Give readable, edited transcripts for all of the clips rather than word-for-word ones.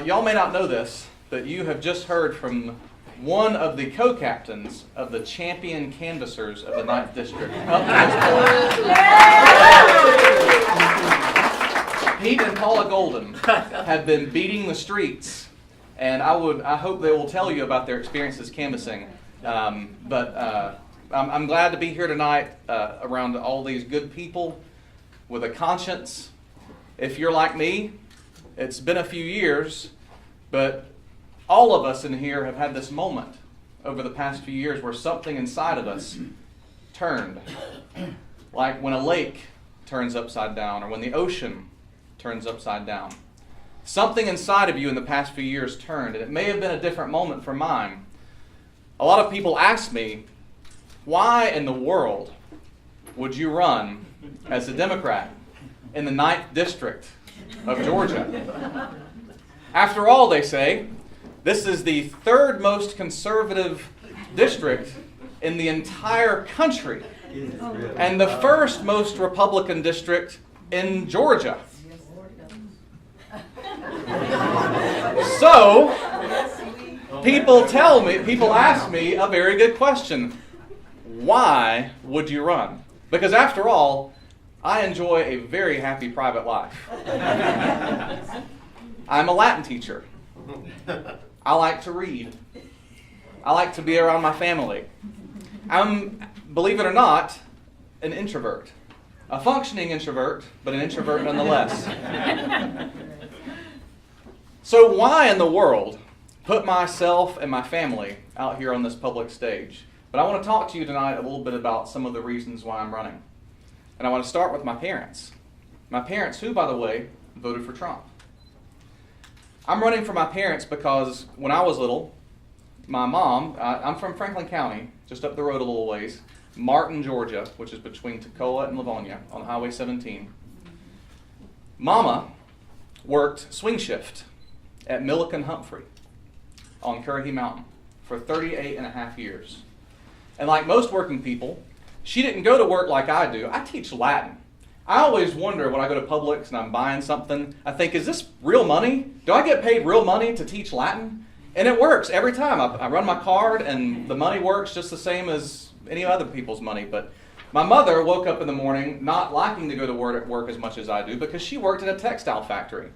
Y'all may not know this, but you have just heard from one of the co-captains of the champion canvassers of the 9th District. Pete and Paula Golden have been beating the streets, and I hope they will tell you about their experiences canvassing. But I'm glad to be here tonight around all these good people with a conscience. If you're like me, it's been a few years, but all of us in here have had this moment over the past few years where something inside of us turned. Like when a lake turns upside down or when the ocean turns upside down. Something inside of you in the past few years turned, and it may have been a different moment for mine. A lot of people ask me, why in the world would you run as a Democrat in the 9th District of Georgia? After all, they say, this is the third most conservative district in the entire country and the first most Republican district in Georgia. So, people ask me a very good question. Why would you run? Because after all, I enjoy a very happy private life. I'm a Latin teacher. I like to read. I like to be around my family. I'm, believe it or not, an introvert. A functioning introvert, but an introvert nonetheless. So why in the world put myself and my family out here on this public stage? But I want to talk to you tonight a little bit about some of the reasons why I'm running. And I want to start with my parents. My parents, who, by the way, voted for Trump. I'm running for my parents because when I was little, my mom, I'm from Franklin County, just up the road a little ways, Martin, Georgia, which is between Toccoa and Livonia on Highway 17. Mama worked swing shift at Milliken Humphrey on Currahee Mountain for 38 and a half years. And like most working people, she didn't go to work like I do. I teach Latin. I always wonder when I go to Publix and I'm buying something, I think, is this real money? Do I get paid real money to teach Latin? And it works every time. I run my card and the money works just the same as any other people's money. But my mother woke up in the morning not liking to go to work as much as I do because she worked at a textile factory.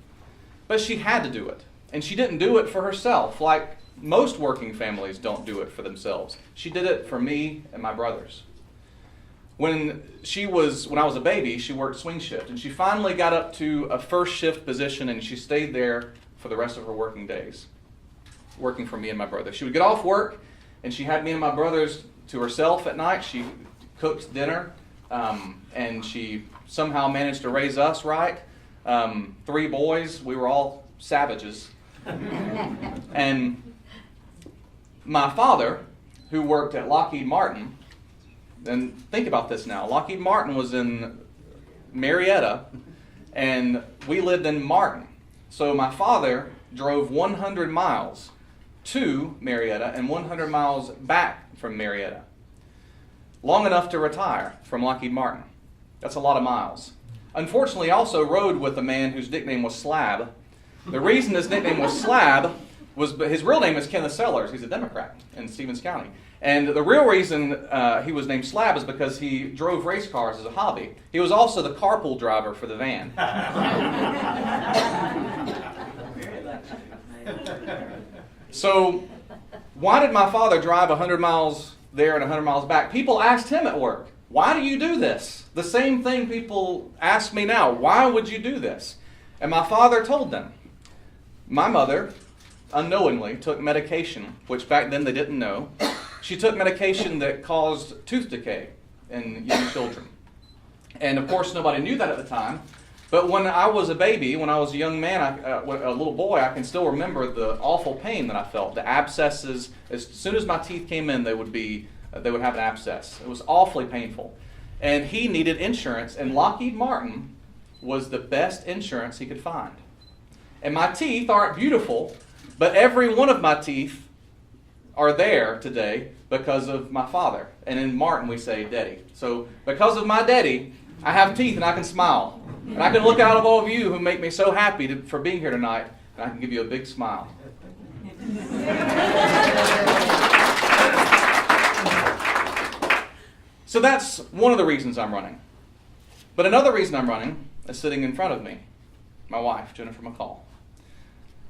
But she had to do it. And she didn't do it for herself like most working families don't do it for themselves. She did it for me and my brothers. When I was a baby, she worked swing shift, and she finally got up to a first shift position, and she stayed there for the rest of her working days, working for me and my brother. She would get off work, and she had me and my brothers to herself at night. She cooked dinner, and she somehow managed to raise us right. 3 boys, we were all savages. And my father, who worked at Lockheed Martin, and think about this now. Lockheed Martin was in Marietta, and we lived in Martin. So my father drove 100 miles to Marietta and 100 miles back from Marietta. Long enough to retire from Lockheed Martin. That's a lot of miles. Unfortunately, he also rode with a man whose nickname was Slab. The reason his nickname was Slab was his real name is Kenneth Sellers. He's a Democrat in Stevens County. And the real reason he was named Slab is because he drove race cars as a hobby. He was also the carpool driver for the van. So why did my father drive 100 miles there and 100 miles back? People asked him at work, why do you do this? The same thing people ask me now. Why would you do this? And my father told them. My mother unknowingly took medication, which back then they didn't know. She took medication that caused tooth decay in young children. And of course, nobody knew that at the time. But when I was a baby, when I was a young man, a little boy, I can still remember the awful pain that I felt. The abscesses, as soon as my teeth came in, they would have an abscess. It was awfully painful. And he needed insurance, and Lockheed Martin was the best insurance he could find. And my teeth aren't beautiful, but every one of my teeth are there today because of my father. And in Martin we say daddy. So because of my daddy, I have teeth and I can smile. And I can look out of all of you who make me so happy for being here tonight and I can give you a big smile. So that's one of the reasons I'm running. But another reason I'm running is sitting in front of me, my wife, Jennifer McCall.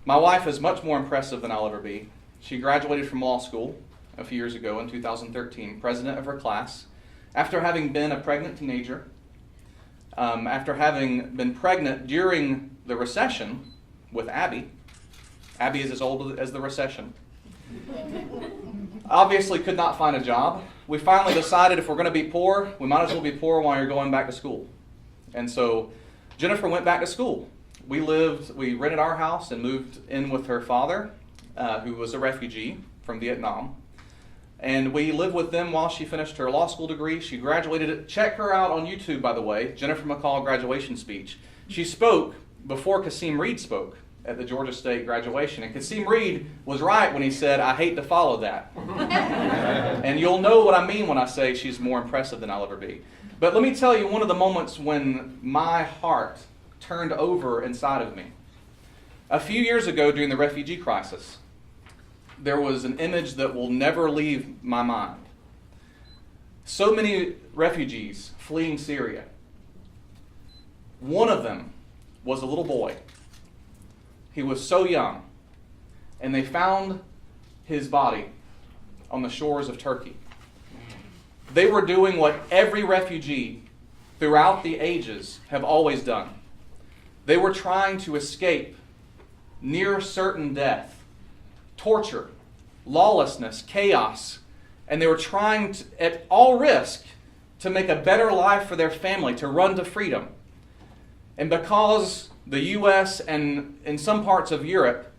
My wife is much more impressive than I'll ever be. She graduated from law school a few years ago in 2013, president of her class, after having been a pregnant teenager, after having been pregnant during the recession with Abby. Abby is as old as the recession. Obviously could not find a job. We finally decided if we're going to be poor, we might as well be poor while you're going back to school. And so Jennifer went back to school. We rented our house and moved in with her father, who was a refugee from Vietnam. And we lived with them while she finished her law school degree. She graduated. Check her out on YouTube, by the way, Jennifer McCall graduation speech. She spoke before Kasim Reed spoke at the Georgia State graduation. And Kasim Reed was right when he said, I hate to follow that. And you'll know what I mean when I say she's more impressive than I'll ever be. But let me tell you one of the moments when my heart turned over inside of me. A few years ago during the refugee crisis, there was an image that will never leave my mind. So many refugees fleeing Syria. One of them was a little boy. He was so young, and they found his body on the shores of Turkey. They were doing what every refugee throughout the ages have always done. They were trying to escape near certain death, torture, lawlessness, chaos, and they were trying to, at all risk, to make a better life for their family, to run to freedom. And because the U.S. and in some parts of Europe,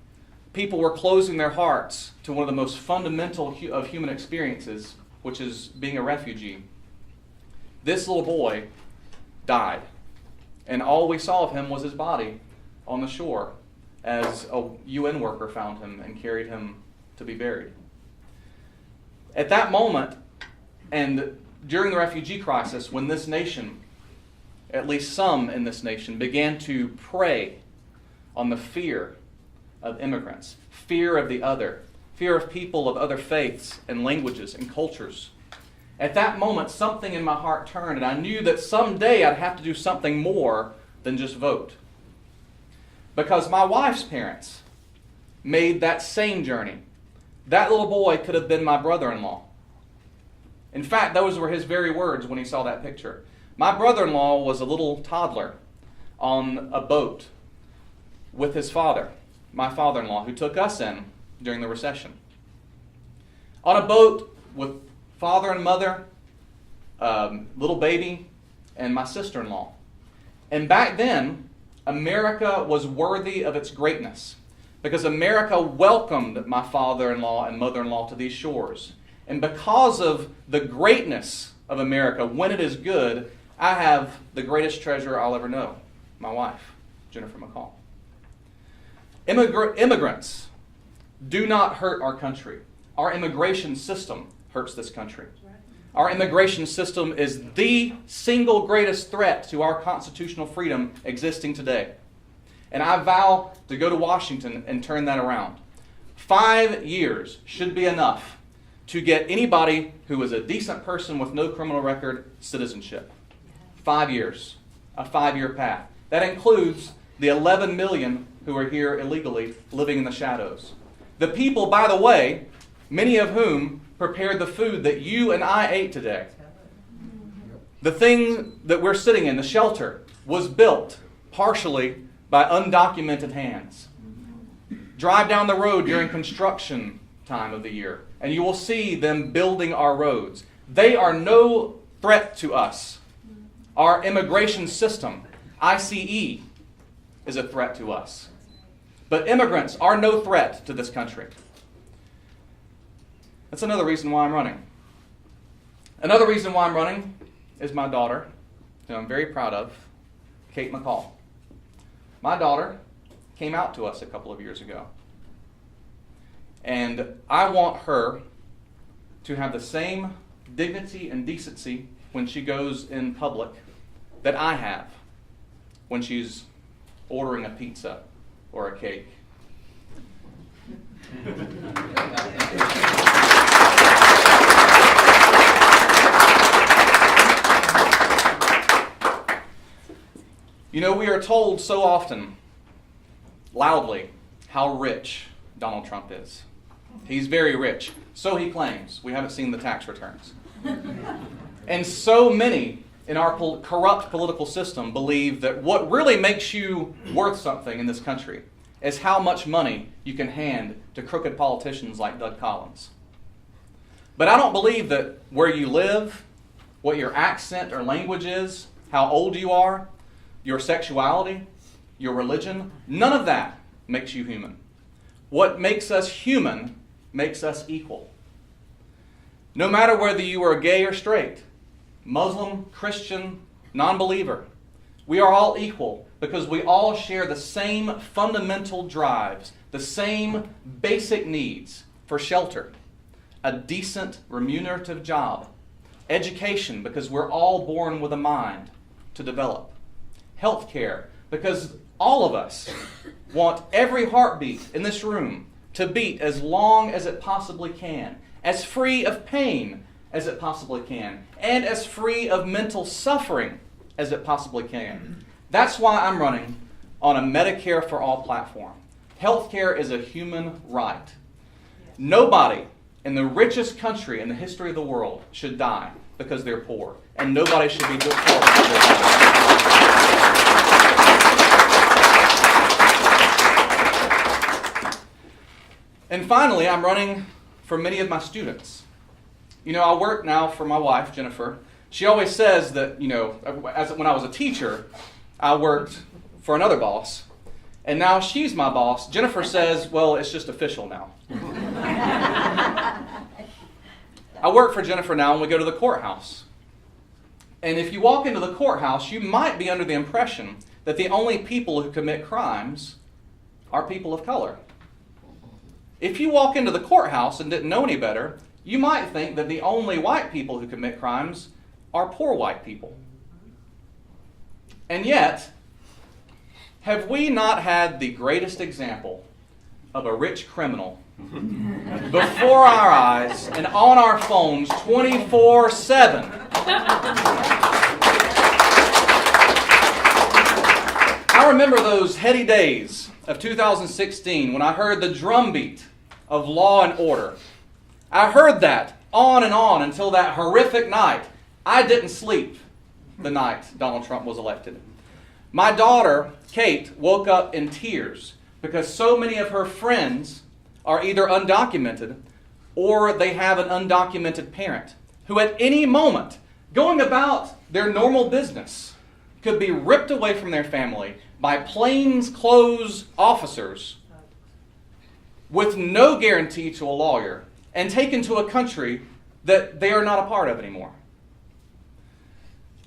people were closing their hearts to one of the most fundamental of human experiences, which is being a refugee, this little boy died. And all we saw of him was his body on the shore as a UN worker found him and carried him to be buried. At that moment, and during the refugee crisis, when this nation, at least some in this nation, began to prey on the fear of immigrants, fear of the other, fear of people of other faiths and languages and cultures. At that moment, something in my heart turned, and I knew that someday I'd have to do something more than just vote. Because my wife's parents made that same journey. That little boy could have been my brother-in-law. In fact, those were his very words when he saw that picture. My brother-in-law was a little toddler on a boat with his father, my father-in-law, who took us in during the recession. On a boat with father and mother, little baby, and my sister-in-law. And back then, America was worthy of its greatness because America welcomed my father-in-law and mother-in-law to these shores. And because of the greatness of America, when it is good, I have the greatest treasure I'll ever know, my wife, Jennifer McCall. Immigrants do not hurt our country. Our immigration system hurts this country. Our immigration system is the single greatest threat to our constitutional freedom existing today. And I vow to go to Washington and turn that around. 5 years should be enough to get anybody who is a decent person with no criminal record citizenship. 5 years. A 5-year path. That includes the 11 million who are here illegally living in the shadows. The people, by the way, many of whom prepared the food that you and I ate today. The thing that we're sitting in, the shelter, was built partially by undocumented hands. Drive down the road during construction time of the year, and you will see them building our roads. They are no threat to us. Our immigration system, ICE, is a threat to us. But immigrants are no threat to this country. That's another reason why I'm running. Another reason why I'm running is my daughter, who I'm very proud of, Kate McCall. My daughter came out to us a couple of years ago. And I want her to have the same dignity and decency when she goes in public that I have when she's ordering a pizza or a cake You know, we are told so often, loudly, how rich Donald Trump is. He's very rich. So he claims. We haven't seen the tax returns. And so many in our corrupt political system believe that what really makes you worth something in this country is how much money you can hand to crooked politicians like Doug Collins. But I don't believe that where you live, what your accent or language is, how old you are, your sexuality, your religion, none of that makes you human. What makes us human makes us equal. No matter whether you are gay or straight, Muslim, Christian, non-believer, we are all equal because we all share the same fundamental drives, the same basic needs for shelter, a decent remunerative job, education because we're all born with a mind to develop, health care because all of us want every heartbeat in this room to beat as long as it possibly can, as free of pain as it possibly can, and as free of mental suffering as it possibly can. That's why I'm running on a Medicare for All platform. Healthcare is a human right. Nobody in the richest country in the history of the world should die because they're poor, and nobody should be poor because they're poor. And finally, I'm running for many of my students. You know, I work now for my wife, Jennifer. She always says that, you know, when I was a teacher, I worked for another boss. And now she's my boss. Jennifer says, well, it's just official now. I work for Jennifer now and we go to the courthouse. And if you walk into the courthouse, you might be under the impression that the only people who commit crimes are people of color. If you walk into the courthouse and didn't know any better, you might think that the only white people who commit crimes are poor white people. And yet, have we not had the greatest example of a rich criminal before our eyes and on our phones 24/7? I remember those heady days of 2016 when I heard the drumbeat of law and order. I heard that on and on until that horrific night. I didn't sleep the night Donald Trump was elected. My daughter, Kate, woke up in tears because so many of her friends are either undocumented or they have an undocumented parent who at any moment, going about their normal business, could be ripped away from their family by plainclothes officers with no guarantee to a lawyer and taken to a country that they are not a part of anymore.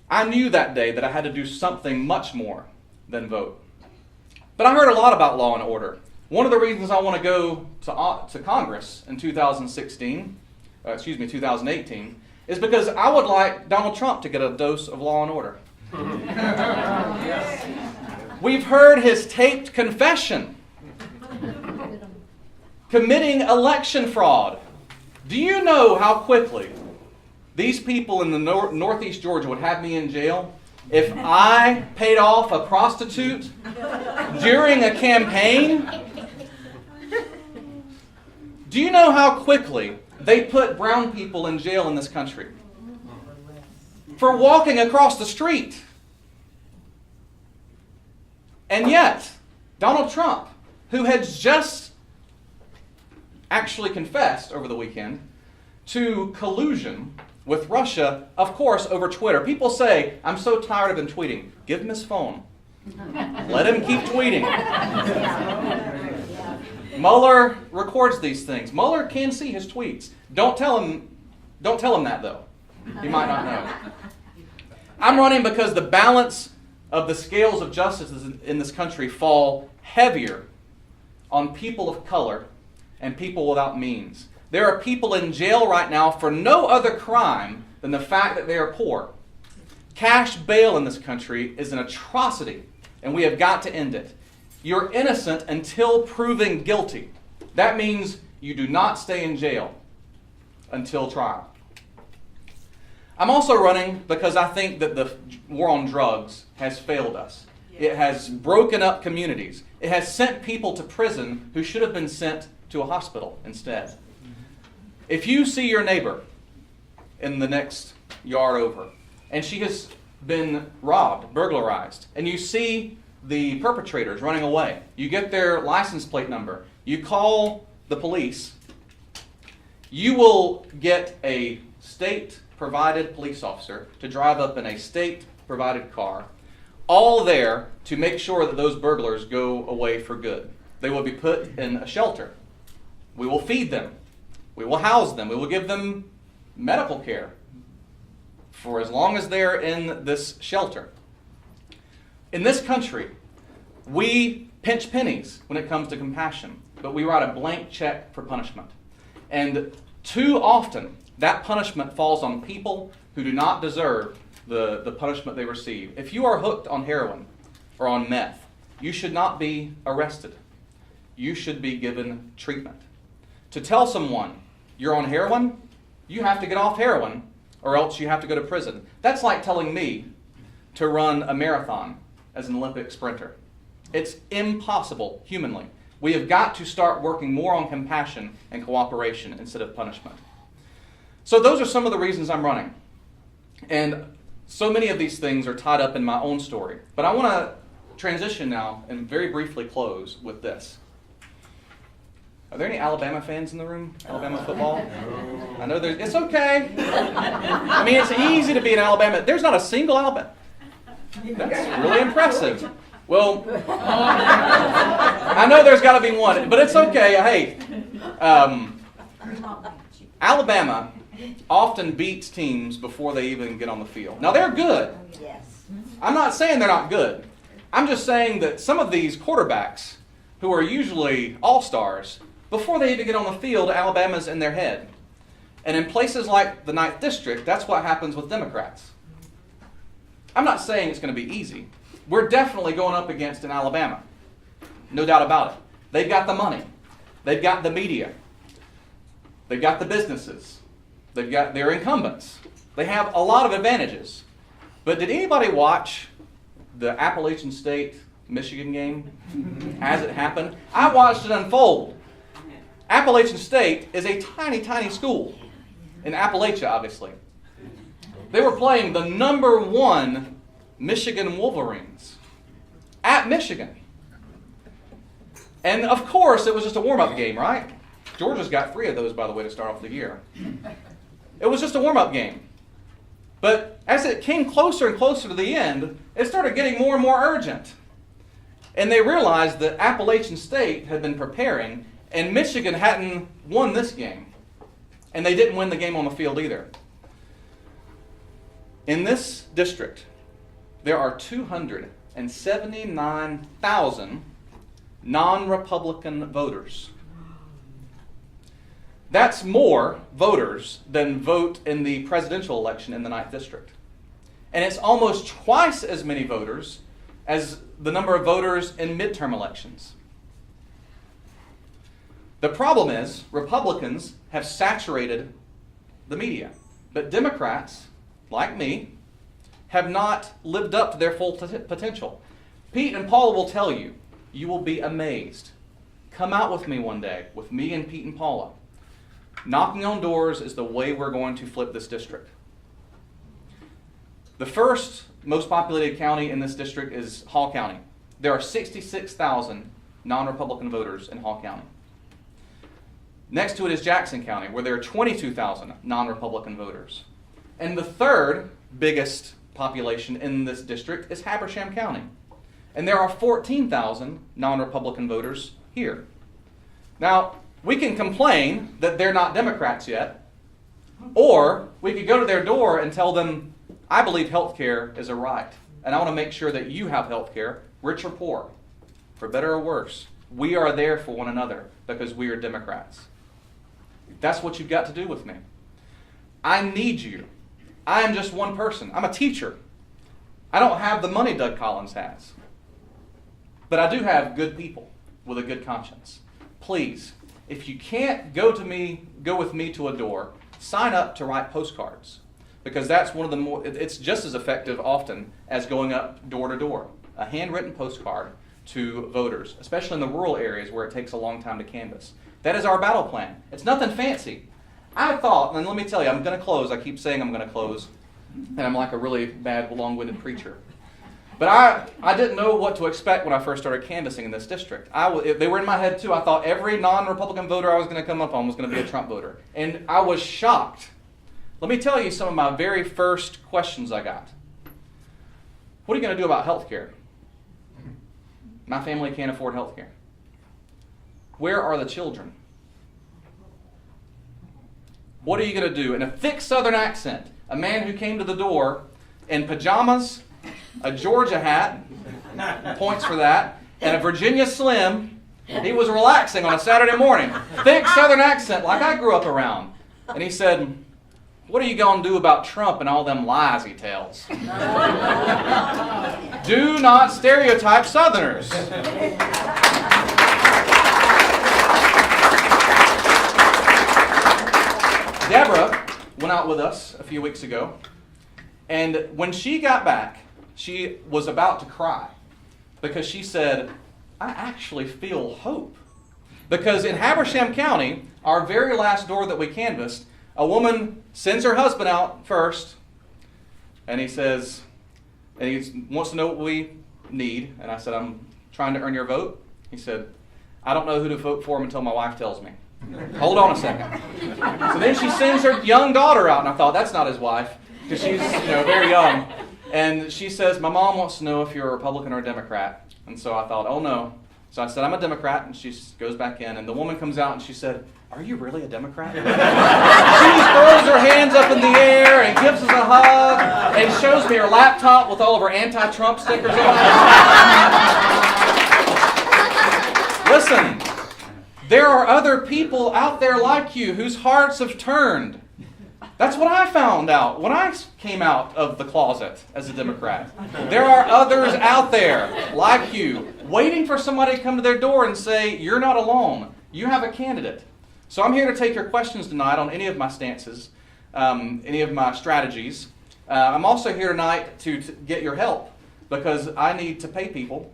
I knew that day that I had to do something much more than vote. But I heard a lot about law and order. One of the reasons I want to go to Congress in 2018, is because I would like Donald Trump to get a dose of law and order. We've heard his taped confession, committing election fraud. Do you know how quickly these people in the Northeast Georgia would have me in jail if I paid off a prostitute during a campaign? Do you know how quickly they put brown people in jail in this country for walking across the street? And yet, Donald Trump, who had just actually confessed over the weekend to collusion with Russia, of course, over Twitter. People say, I'm so tired of him tweeting. Give him his phone. Let him keep tweeting. Mueller records these things. Mueller can see his tweets. Don't tell him that, though. He might not know. I'm running because the balance of the scales of justice in this country fall heavier on people of color and people without means. There are people in jail right now for no other crime than the fact that they are poor. Cash bail in this country is an atrocity, and we have got to end it. You're innocent until proven guilty. That means you do not stay in jail until trial. I'm also running because I think that the war on drugs has failed us. It has broken up communities. It has sent people to prison who should have been sent to a hospital instead. If you see your neighbor in the next yard over, and she has been robbed, burglarized, and you see the perpetrators running away, you get their license plate number, you call the police, you will get a state-provided police officer to drive up in a state-provided car, all there to make sure that those burglars go away for good. They will be put in a shelter. We will feed them. We will house them. We will give them medical care for as long as they're in this shelter. In this country, we pinch pennies when it comes to compassion, but we write a blank check for punishment. And too often, that punishment falls on people who do not deserve the punishment they receive. If you are hooked on heroin or on meth, you should not be arrested. You should be given treatment. To tell someone you're on heroin, you have to get off heroin, or else you have to go to prison. That's like telling me to run a marathon as an Olympic sprinter. It's impossible humanly. We have got to start working more on compassion and cooperation instead of punishment. So those are some of the reasons I'm running. And so many of these things are tied up in my own story. But I want to transition now and very briefly close with this. Are there any Alabama fans in the room? Alabama football? I know there's. It's okay. I mean, it's easy to be in Alabama. There's not a single Alabama. That's really impressive. Well, I know there's got to be one, but it's okay. Hey, Alabama often beats teams before they even get on the field. Now, they're good. I'm not saying they're not good. I'm just saying that some of these quarterbacks, who are usually all-stars, before they even get on the field, Alabama's in their head. And in places like the 9th District, that's what happens with Democrats. I'm not saying it's going to be easy. We're definitely going up against an Alabama. No doubt about it. They've got the money. They've got the media. They've got the businesses. They've got their incumbents. They have a lot of advantages. But did anybody watch the Appalachian State-Michigan game as it happened? I watched it unfold. Appalachian State is a tiny, tiny school in Appalachia, obviously. They were playing the number 1 Michigan Wolverines at Michigan. And of course, it was just a warm-up game, right? Georgia's got 3 of those, by the way, to start off the year. It was just a warm-up game. But as it came closer and closer to the end, it started getting more and more urgent. And they realized that Appalachian State had been preparing, and Michigan hadn't won this game. And they didn't win the game on the field either. In this district, there are 279,000 non-Republican voters. That's more voters than vote in the presidential election in the 9th District. And it's almost twice as many voters as the number of voters in midterm elections. The problem is, Republicans have saturated the media. But Democrats, like me, have not lived up to their full potential. Pete and Paula will tell you, you will be amazed. Come out with me one day, with me and Pete and Paula. Knocking on doors is the way we're going to flip this district. The first most populated county in this district is Hall County. There are 66,000 non-Republican voters in Hall County. Next to it is Jackson County, where there are 22,000 non-Republican voters. And the third biggest population in this district is Habersham County. And there are 14,000 non-Republican voters here. Now, we can complain that they're not Democrats yet, or we could go to their door and tell them, I believe health care is a right, and I want to make sure that you have health care, rich or poor, for better or worse. We are there for one another because we are Democrats. That's what you've got to do with me. I need you. I am just one person. I'm a teacher. I don't have the money Doug Collins has. But I do have good people with a good conscience. Please, if you can't go with me to a door, sign up to write postcards. Because that's one of the more, it's just as effective often as going up door to door. A handwritten postcard to voters, especially in the rural areas where it takes a long time to canvass. That is our battle plan. It's nothing fancy. I thought, and let me tell you, I'm going to close. I keep saying I'm going to close, and I'm like a really bad, long-winded preacher. But I didn't know what to expect when I first started canvassing in this district. They were in my head too. I thought every non-Republican voter I was going to come up on was going to be a Trump voter. And I was shocked. Let me tell you some of my very first questions I got. What are you going to do about health care? My family can't afford health care. Where are the children? What are you going to do? In a thick Southern accent, a man who came to the door in pajamas, a Georgia hat, points for that, and a Virginia Slim. He was relaxing on a Saturday morning. Thick Southern accent like I grew up around. And he said, what are you going to do about Trump and all them lies he tells? Do not stereotype Southerners. Deborah went out with us a few weeks ago, and when she got back, she was about to cry because she said, I actually feel hope. Because in Habersham County, our very last door that we canvassed, a woman sends her husband out first, and he says, and he wants to know what we need. And I said, I'm trying to earn your vote. He said, I don't know who to vote for until my wife tells me. Hold on a second. So then she sends her young daughter out, and I thought, that's not his wife, because she's very young. And she says, my mom wants to know if you're a Republican or a Democrat. And so I thought, oh no. So I said, I'm a Democrat, and she goes back in, and the woman comes out, and she said, are you really a Democrat? She throws her hands up in the air and gives us a hug and shows me her laptop with all of her anti-Trump stickers on it. Listen, there are other people out there like you whose hearts have turned. That's what I found out when I came out of the closet as a Democrat. There are others out there like you waiting for somebody to come to their door and say, you're not alone. You have a candidate. So I'm here to take your questions tonight on any of my stances, any of my strategies. I'm also here tonight to get your help because I need to pay people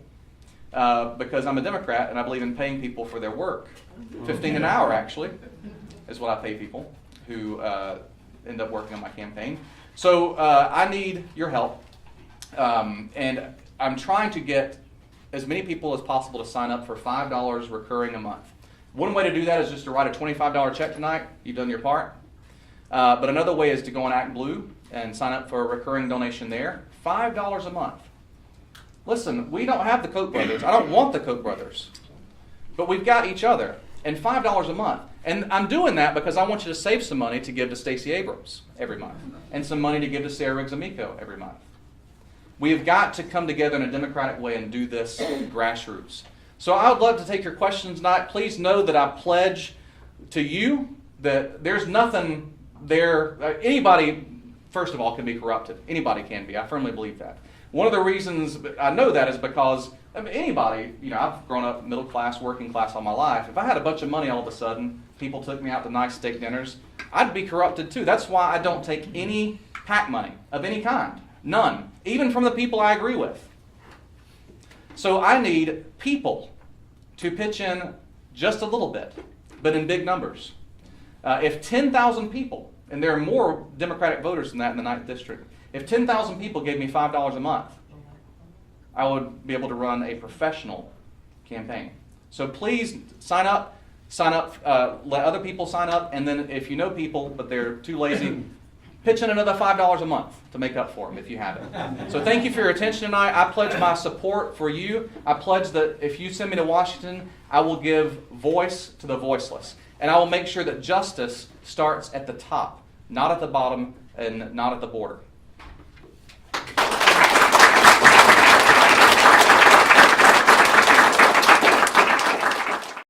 because I'm a Democrat and I believe in paying people for their work. $15 an hour, actually, is what I pay people who end up working on my campaign. So I need your help, and I'm trying to get as many people as possible to sign up for $5 recurring a month. One way to do that is just to write a $25 check tonight. You've done your part. But another way is to go on ActBlue and sign up for a recurring donation there. $5 a month. Listen, we don't have the Koch brothers. I don't want the Koch brothers. But we've got each other. And $5 a month. And I'm doing that because I want you to save some money to give to Stacey Abrams every month. And some money to give to Sarah Riggs-Amico every month. We have got to come together in a democratic way and do this grassroots. So I would love to take your questions tonight. Please know that I pledge to you that there's nothing there. Anybody, first of all, can be corrupted. Anybody can be. I firmly believe that. One of the reasons I know that is because anybody, I've grown up middle class, working class all my life. If I had a bunch of money all of a sudden, people took me out to nice steak dinners, I'd be corrupted too. That's why I don't take any PAC money of any kind. None. Even from the people I agree with. So I need people to pitch in just a little bit, but in big numbers. If 10,000 people, and there are more Democratic voters than that in the 9th District, if 10,000 people gave me $5 a month, I would be able to run a professional campaign. So please sign up, let other people sign up, and then if you know people, but they're too lazy, pitch in another $5 a month to make up for them if you have it. So thank you for your attention tonight. I pledge my support for you. I pledge that if you send me to Washington, I will give voice to the voiceless. And I will make sure that justice starts at the top, not at the bottom and not at the border.